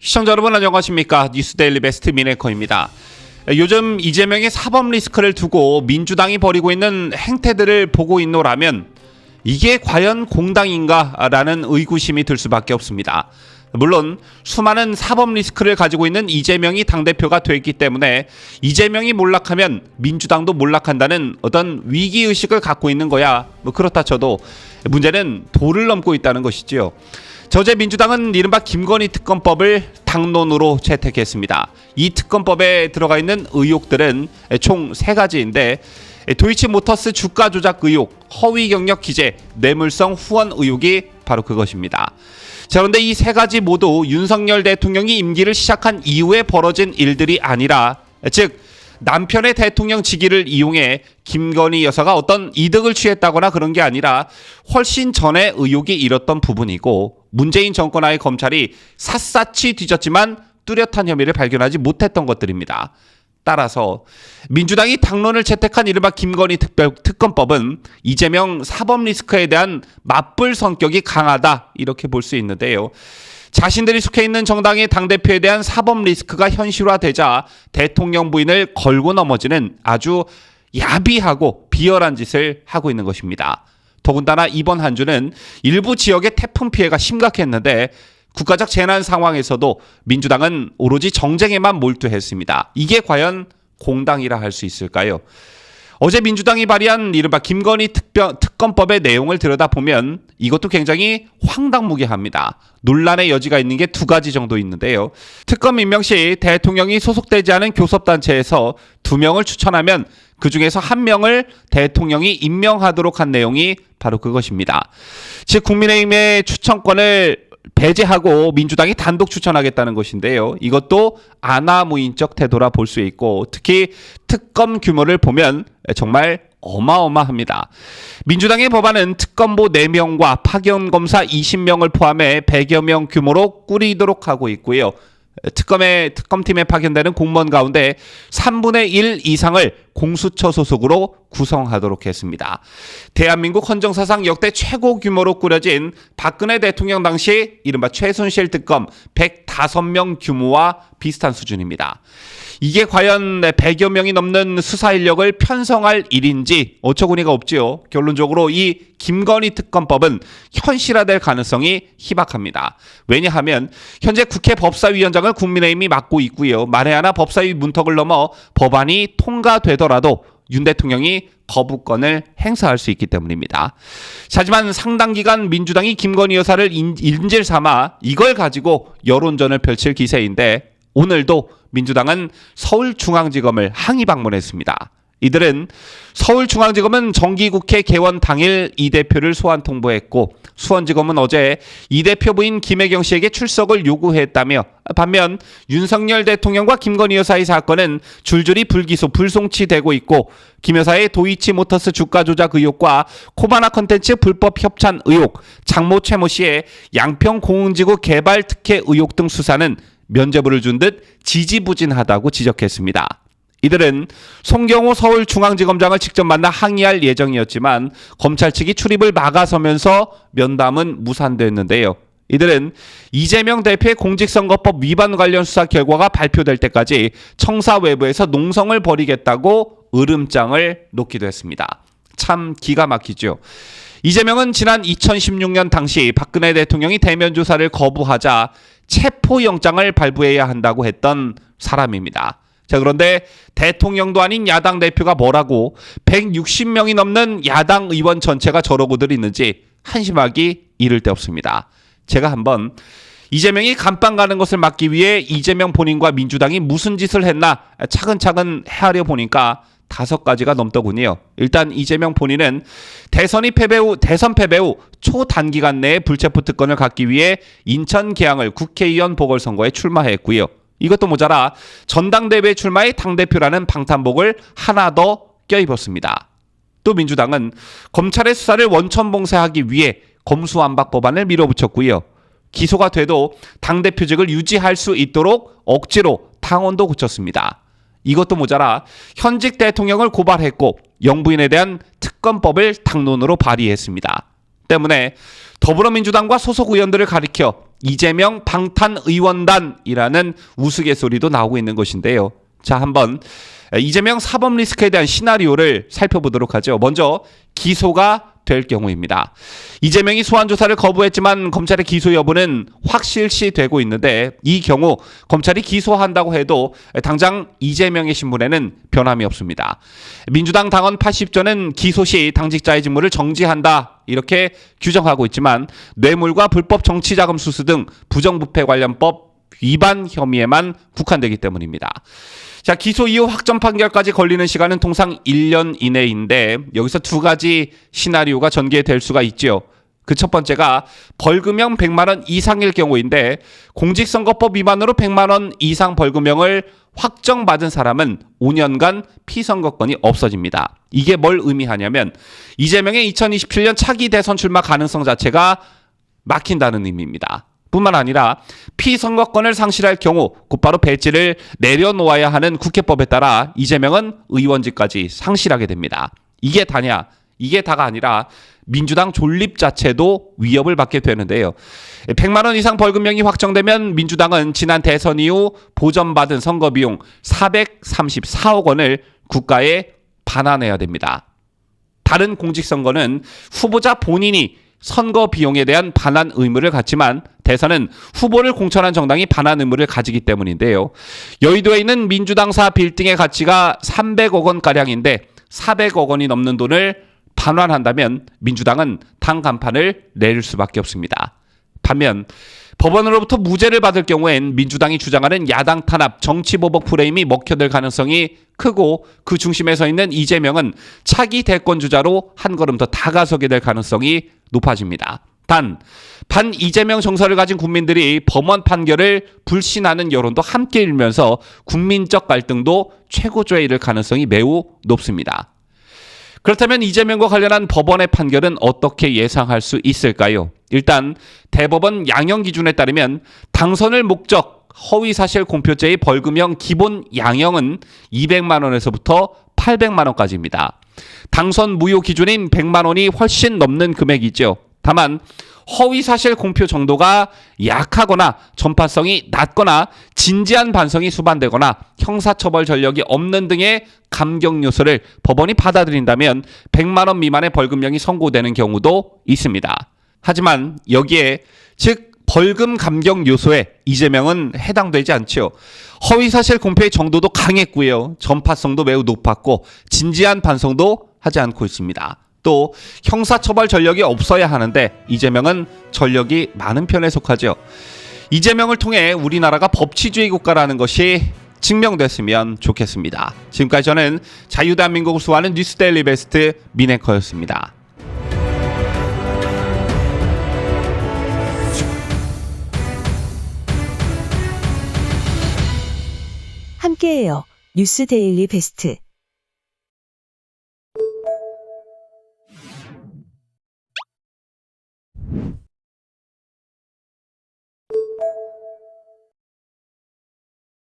시청자 여러분 안녕하십니까? 뉴스데일리 베스트 미네커입니다. 요즘 이재명의 사법 리스크를 두고 민주당이 벌이고 있는 행태들을 보고 있노라면 이게 과연 공당인가라는 의구심이 들 수밖에 없습니다. 물론 수많은 사법 리스크를 가지고 있는 이재명이 당대표가 됐기 때문에 이재명이 몰락하면 민주당도 몰락한다는 어떤 위기의식을 갖고 있는 거야 그렇다 쳐도 문제는 도를 넘고 있다는 것이지요. 저제 민주당은 이른바 김건희 특검법을 당론으로 채택했습니다. 이 특검법에 들어가 있는 의혹들은 총 3가지인데 도이치모터스 주가 조작 의혹, 허위 경력 기재, 뇌물성 후원 의혹이 바로 그것입니다. 자, 그런데 이 3가지 모두 윤석열 대통령이 임기를 시작한 이후에 벌어진 일들이 아니라, 즉 남편의 대통령 직위를 이용해 김건희 여사가 어떤 이득을 취했다거나 그런 게 아니라 훨씬 전에 의혹이 일었던 부분이고, 문재인 정권하의 검찰이 샅샅이 뒤졌지만 뚜렷한 혐의를 발견하지 못했던 것들입니다. 따라서 민주당이 당론을 채택한 이른바 김건희 특검법은 이재명 사법 리스크에 대한 맞불 성격이 강하다 이렇게 볼 수 있는데요. 자신들이 속해 있는 정당의 당대표에 대한 사법 리스크가 현실화되자 대통령 부인을 걸고 넘어지는 아주 야비하고 비열한 짓을 하고 있는 것입니다. 더군다나 이번 한 주는 일부 지역의 태풍 피해가 심각했는데 국가적 재난 상황에서도 민주당은 오로지 정쟁에만 몰두했습니다. 이게 과연 공당이라 할 수 있을까요? 어제 민주당이 발의한 이른바 김건희 특검법의 내용을 들여다보면 이것도 굉장히 황당무계합니다. 논란의 여지가 있는 게 2가지 정도 있는데요. 특검 임명 시 대통령이 소속되지 않은 교섭단체에서 2명을 추천하면 그중에서 1명을 대통령이 임명하도록 한 내용이 바로 그것입니다. 즉 국민의힘의 추천권을 배제하고 민주당이 단독 추천하겠다는 것인데요. 이것도 아나무인적 태도라 볼 수 있고, 특히 특검 규모를 보면 정말 어마어마합니다. 민주당의 법안은 특검보 4명과 파견검사 20명을 포함해 100여 명 규모로 꾸리도록 하고 있고요. 특검팀에 파견되는 공무원 가운데 3분의 1 이상을 공수처 소속으로 구성하도록 했습니다. 대한민국 헌정사상 역대 최고 규모로 꾸려진 박근혜 대통령 당시 이른바 최순실 특검 105명 규모와 비슷한 수준입니다. 이게 과연 100여 명이 넘는 수사 인력을 편성할 일인지 어처구니가 없지요. 결론적으로 이 김건희 특검법은 현실화될 가능성이 희박합니다. 왜냐하면 현재 국회 법사위원장을 국민의힘이 맡고 있고요. 만에 하나 법사위 문턱을 넘어 법안이 통과되더라도 윤 대통령이 거부권을 행사할 수 있기 때문입니다. 하지만 상당 기간 민주당이 김건희 여사를 인질 삼아 이걸 가지고 여론전을 펼칠 기세인데, 오늘도 민주당은 서울중앙지검을 항의 방문했습니다. 이들은 서울중앙지검은 정기국회 개원 당일 이 대표를 소환 통보했고, 수원지검은 어제 이 대표 부인 김혜경 씨에게 출석을 요구했다며, 반면 윤석열 대통령과 김건희 여사의 사건은 줄줄이 불기소 불송치되고 있고, 김 여사의 도이치모터스 주가 조작 의혹과 코바나 컨텐츠 불법 협찬 의혹, 장모 최모 씨의 양평 공흥지구 개발 특혜 의혹 등 수사는 면죄부를 준 듯 지지부진하다고 지적했습니다. 이들은 송경호 서울중앙지검장을 직접 만나 항의할 예정이었지만 검찰 측이 출입을 막아서면서 면담은 무산됐는데요. 이들은 이재명 대표의 공직선거법 위반 관련 수사 결과가 발표될 때까지 청사 외부에서 농성을 벌이겠다고 으름장을 놓기도 했습니다. 참 기가 막히죠. 이재명은 지난 2016년 당시 박근혜 대통령이 대면 조사를 거부하자 체포영장을 발부해야 한다고 했던 사람입니다. 자, 그런데 대통령도 아닌 야당 대표가 뭐라고 160명이 넘는 야당 의원 전체가 저러고들 있는지 한심하기 이를 데 없습니다. 제가 한번 이재명이 감방 가는 것을 막기 위해 이재명 본인과 민주당이 무슨 짓을 했나 차근차근 헤아려 보니까 5가지가 넘더군요. 일단 이재명 본인은 대선 패배 후 초단기간 내에 불체포 특권을 갖기 위해 인천 계양을 국회의원 보궐선거에 출마했고요. 이것도 모자라 전당대회에 출마해 당대표라는 방탄복을 하나 더 껴입었습니다. 또 민주당은 검찰의 수사를 원천봉쇄하기 위해 검수완박 법안을 밀어붙였고요. 기소가 돼도 당대표직을 유지할 수 있도록 억지로 당원도 고쳤습니다. 이것도 모자라 현직 대통령을 고발했고 영부인에 대한 특검법을 당론으로 발의했습니다. 때문에 더불어민주당과 소속 의원들을 가리켜 이재명 방탄의원단이라는 우스갯소리도 나오고 있는 것인데요. 자, 한번 이재명 사법 리스크에 대한 시나리오를 살펴보도록 하죠. 먼저 기소가 될 경우입니다. 이재명이 소환 조사를 거부했지만 검찰의 기소 여부는 확실시 되고 있는데, 이 경우 검찰이 기소한다고 해도 당장 이재명의 신분에는 변함이 없습니다. 민주당 당원 80조는 기소 시 당직자의 직무를 정지한다, 이렇게 규정하고 있지만 뇌물과 불법 정치자금 수수 등 부정부패 관련법 위반 혐의에만 국한되기 때문입니다. 자, 기소 이후 확정 판결까지 걸리는 시간은 통상 1년 이내인데, 여기서 두 가지 시나리오가 전개될 수가 있죠. 그 첫 번째가 벌금형 100만 원 이상일 경우인데, 공직선거법 위반으로 100만 원 이상 벌금형을 확정받은 사람은 5년간 피선거권이 없어집니다. 이게 뭘 의미하냐면 이재명의 2027년 차기 대선 출마 가능성 자체가 막힌다는 의미입니다. 뿐만 아니라 피선거권을 상실할 경우 곧바로 배지를 내려놓아야 하는 국회법에 따라 이재명은 의원직까지 상실하게 됩니다. 이게 다냐? 이게 다가 아니라 민주당 존립 자체도 위협을 받게 되는데요. 100만 원 이상 벌금형이 확정되면 민주당은 지난 대선 이후 보전받은 선거비용 434억 원을 국가에 반환해야 됩니다. 다른 공직선거는 후보자 본인이 선거 비용에 대한 반환 의무를 갖지만 대선은 후보를 공천한 정당이 반환 의무를 가지기 때문인데요. 여의도에 있는 민주당사 빌딩의 가치가 300억 원가량인데 400억 원이 넘는 돈을 반환한다면 민주당은 당 간판을 내릴 수밖에 없습니다. 반면 법원으로부터 무죄를 받을 경우엔 민주당이 주장하는 야당 탄압, 정치보복 프레임이 먹혀들 가능성이 크고, 그 중심에 서 있는 이재명은 차기 대권 주자로 한 걸음 더 다가서게 될 가능성이 높아집니다. 단, 반 이재명 정서를 가진 국민들이 법원 판결을 불신하는 여론도 함께 일면서 국민적 갈등도 최고조에 이를 가능성이 매우 높습니다. 그렇다면 이재명과 관련한 법원의 판결은 어떻게 예상할 수 있을까요? 일단 대법원 양형 기준에 따르면 당선을 목적 허위사실 공표죄의 벌금형 기본 양형은 200만 원에서부터 800만 원까지입니다. 당선 무효 기준인 100만 원이 훨씬 넘는 금액이죠. 다만 허위사실 공표 정도가 약하거나 전파성이 낮거나 진지한 반성이 수반되거나 형사처벌 전력이 없는 등의 감경 요소를 법원이 받아들인다면 100만 원 미만의 벌금형이 선고되는 경우도 있습니다. 하지만 여기에 즉 벌금 감경 요소에 이재명은 해당되지 않죠. 허위사실 공표의 정도도 강했고요. 전파성도 매우 높았고 진지한 반성도 하지 않고 있습니다. 또 형사처벌 전력이 없어야 하는데 이재명은 전력이 많은 편에 속하죠. 이재명을 통해 우리나라가 법치주의 국가라는 것이 증명됐으면 좋겠습니다. 지금까지 저는 자유대한민국을 수호하는 뉴스데일리 베스트 민앵커였습니다. 함께해요. 뉴스데일리 베스트.